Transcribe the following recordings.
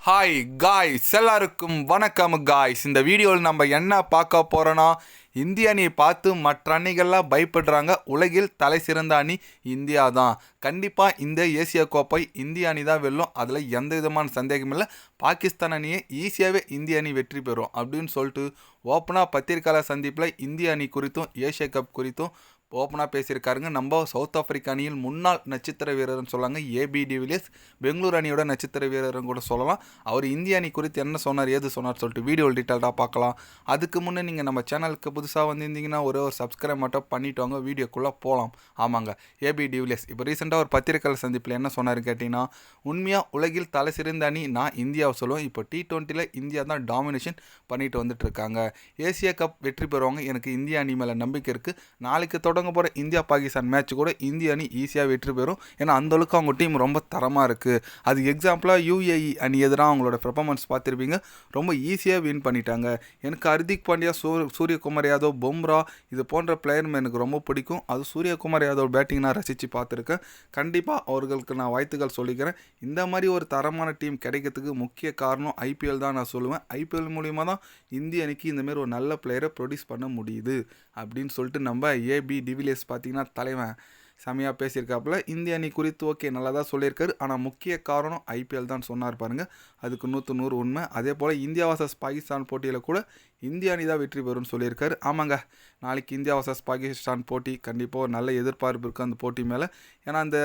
Hi guys, எல்லாருக்கும் வணக்கம் guys. இந்த வீடியோவில் நம்ம என்ன பார்க்க போகிறோன்னா, இந்திய அணியை பார்த்து மற்ற அணிகள்லாம் பயப்படுறாங்க. உலகில் தலை சிறந்த அணி இந்தியா தான். கண்டிப்பாக இந்த ஏசியா கோப்பை இந்திய அணி தான் வெல்லும். அதில் எந்த விதமான சந்தேகமும் இல்லை. பாகிஸ்தான் அணியை ஈஸியாகவே இந்திய அணி வெற்றி பெறும் அப்படின்னு சொல்லிட்டு ஓப்பனாக பத்திரிக்கையாளர் சந்திப்பில் இந்திய அணி குறித்தும் ஏசியா கப் குறித்தும் ஓப்பனாக பேசியிருக்காருங்க. நம்ம சவுத் ஆஃப்ரிக்கா அணியில் முன்னாள் நட்சத்திர வீரர்னு சொல்லாங்க ஏபி டிவிலியர்ஸ். பெங்களூர் அணியோட நட்சத்திர வீரர்னு கூட சொல்லலாம். அவர் இந்திய அணி குறித்து என்ன சொன்னார், ஏது சொன்னார் சொல்லிட்டு வீடியோ டீட்டெயில்டாக பார்க்கலாம். அதுக்கு முன்னே நீங்கள் நம்ம சேனலுக்கு புதுசாக வந்திருந்தீங்கன்னா ஒரு சப்ஸ்கிரைப் மட்டும் பண்ணிட்டு வாங்க, வீடியோக்குள்ளே போகலாம். ஆமாங்க, ஏபி டிவிலியர்ஸ் இப்போ ரீசெண்டாக ஒரு பத்திரிக்கையாளர் சந்திப்பில் என்ன சொன்னார் கேட்டிங்கன்னா, உண்மையாக உலகில் தலை சிறந்த அணி நான் இந்தியாவை சொல்லுவேன். இப்போ T20 இந்தியா தான் டாமினேஷன் பண்ணிட்டு வந்துட்டுருக்காங்க. ஏசியா கப் வெற்றி பெறுவாங்க. எனக்கு இந்திய அணி மேலே நம்பிக்கை இருக்குது. நாளைக்கு தொடங்க போகிற இந்தியா பாகிஸ்தான் மேட்ச் கூட இந்திய அணி ஈஸியாக வெற்றி பெறும். ஏன்னா அந்தளவுக்கு அவங்க டீம் ரொம்ப தரமாக இருக்குது. அது எக்ஸாம்பிளாக UAE அணி எதிராக அவங்களோட பெர்ஃபார்மன்ஸ் பார்த்துருப்பீங்க. ரொம்ப ஈஸியாக வின் பண்ணிட்டாங்க. எனக்கு ஹர்திக் பாண்டியா, சூரியகுமார் யாதவ், பும்ரா இது போன்ற பிளேயரும் எனக்கு ரொம்ப பிடிக்கும். அது சூரியகுமார் யாதவ் பேட்டிங் நான் ரசித்து பார்த்துருக்கேன். கண்டிப்பாக அவர்களுக்கு நான் வாழ்த்துக்கள் சொல்லிக்கிறேன். இந்த மாதிரி ஒரு தரமான டீம் கிடைக்கிறதுக்கு முக்கிய காரணம் IPL தான் நான் சொல்லுவேன். IPL மூலிமா தான் இந்திய அணிக்கு இந்தமாரி ஒரு நல்ல பிளேயரை ப்ரொடியூஸ் பண்ண முடியுது அப்படின்னு சொல்லிட்டு நம்ம ஏபி டிவிலியர்ஸ் பார்த்தீங்கன்னா தலைவன் செமையாக பேசியிருக்காப்புல. இந்திய அணி குறித்து ஓகே நல்லா தான் சொல்லியிருக்காரு. ஆனால் முக்கிய காரணம் IPL தான் சொன்னார் பாருங்கள். அதுக்கு 100 உண்மை. அதே போல் இந்தியா vs பாகிஸ்தான் போட்டியில் கூட இந்திய அணி தான் வெற்றி பெறும்னு சொல்லியிருக்காரு. ஆமாங்க, நாளைக்கு இந்தியா vs பாகிஸ்தான் போட்டி கண்டிப்பாக ஒரு நல்ல எதிர்பார்ப்பு இருக்குது அந்த போட்டி மேலே. ஏன்னா அந்த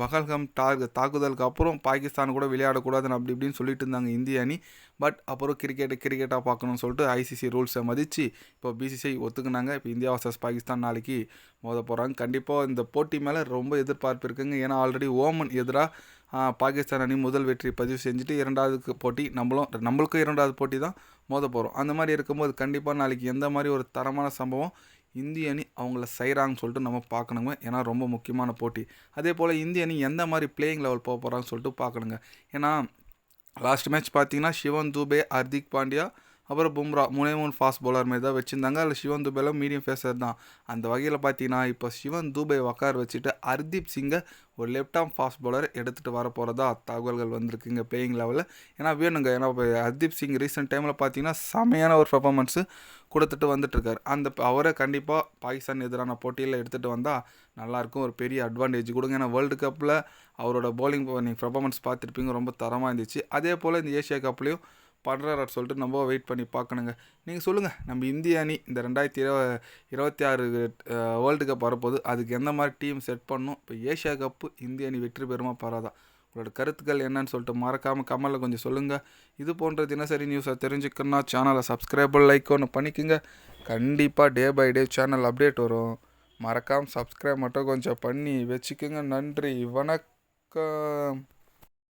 பகல்கம் தாக்குதலுக்கு அப்புறம் பாகிஸ்தான் கூட விளையாடக்கூடாதுன்னு அப்படி இப்படின்னு சொல்லிட்டு இருந்தாங்க இந்திய அணி. பட் அப்புறம் கிரிக்கெட்டாக பார்க்கணும்னு சொல்லிட்டு ICC ரூல்ஸை மதித்து இப்போ BCCI ஒத்துக்குனாங்க. இப்போ இந்தியா vs பாகிஸ்தான் நாளைக்கு மோத போகிறாங்க. கண்டிப்பாக இந்த போட்டி மேலே ரொம்ப எதிர்பார்ப்பு இருக்குங்க. ஏன்னா ஆல்ரெடி ஓமன் எதிராக பாகிஸ்தான் அணி முதல் வெற்றி பதிவு செஞ்சுட்டு இரண்டாவது போட்டி நம்மளுக்கும் இரண்டாவது போட்டி தான் மோத போகிறோம். அந்த மாதிரி இருக்கும்போது கண்டிப்பாக நாளைக்கு எந்த மாதிரி ஒரு தரமான சம்பவம் இந்திய அணி அவங்கள செய்கிறாங்கன்னு சொல்லிட்டு நம்ம பார்க்கணுங்க. ஏன்னா ரொம்ப முக்கியமான போட்டி. அதே போல் இந்திய அணி எந்த மாதிரி பிளேயிங் லெவல் போக போகிறாங்கன்னு சொல்லிட்டு பார்க்கணுங்க. ஏன்னா லாஸ்ட் மேட்ச் பார்த்தீங்கன்னா சிவன் துபே, ஹர்திக் பாண்டியா, அப்புறம் பும்ரா 3 ஃபாஸ்ட் பவுலர் மாரி தான் வச்சுருந்தாங்க. அதில் சிவன் துபேல மீடியம் ஃபேஸர் தான். அந்த வகையில் பார்த்தீங்கன்னா இப்போ சிவன் துபே உட்கார வச்சுட்டு ஹர்தீப் சிங்கை ஒரு லெஃப்ட் ஆர்ம் ஃபாஸ்ட் பவுலர் எடுத்துகிட்டு வர போகிறதா தகவல்கள் வந்திருக்குங்க பிளேயிங் லெவலில். ஏன்னா வேணுங்க. ஏன்னா இப்போ ஹர்தீப் சிங் ரீசெண்ட் டைமில் பார்த்தீங்கன்னா செமையான ஒரு பெர்ஃபார்மன்ஸு கொடுத்துட்டு வந்துட்டுருக்கார். அவரை கண்டிப்பாக பாகிஸ்தான் எதிரான போட்டியில் எடுத்துகிட்டு வந்தால் நல்லாயிருக்கும். ஒரு பெரிய அட்வான்டேஜ் கொடுங்க. ஏன்னா வேர்ல்டு கப்பில் அவரோட பவுலிங் நீங்கள் பெர்ஃபார்மன்ஸ் பார்த்துருப்பீங்க, ரொம்ப தரமாக இருந்துச்சு. அதே போல் இந்த ஏசியா கப்லேயும் பண்ணுறாரு சொல்லிட்டு நம்ம வெயிட் பண்ணி பார்க்கணுங்க. நீங்கள் சொல்லுங்கள், நம்ம இந்திய அணி இந்த 2026 வேர்ல்டு கப் வரப்போகுது. அதுக்கு எந்த மாதிரி டீம் செட் பண்ணணும்? இப்போ ஏசியா கப்பு இந்திய அணி வெற்றி பெறுமா பராதா? உங்களோட கருத்துக்கள் என்னன்னு சொல்லிட்டு மறக்காமல் கமெண்டில் கொஞ்சம் சொல்லுங்கள். இது போன்ற தினசரி நியூஸை தெரிஞ்சுக்கணுன்னா சேனலை சப்ஸ்கிரைபர் லைக் ஒன்று பண்ணிக்கோங்க. கண்டிப்பாக day by day channel update வரும். மறக்காமல் சப்ஸ்கிரைப் மட்டும் கொஞ்சம் பண்ணி வச்சுக்கோங்க. நன்றி, வணக்கம்.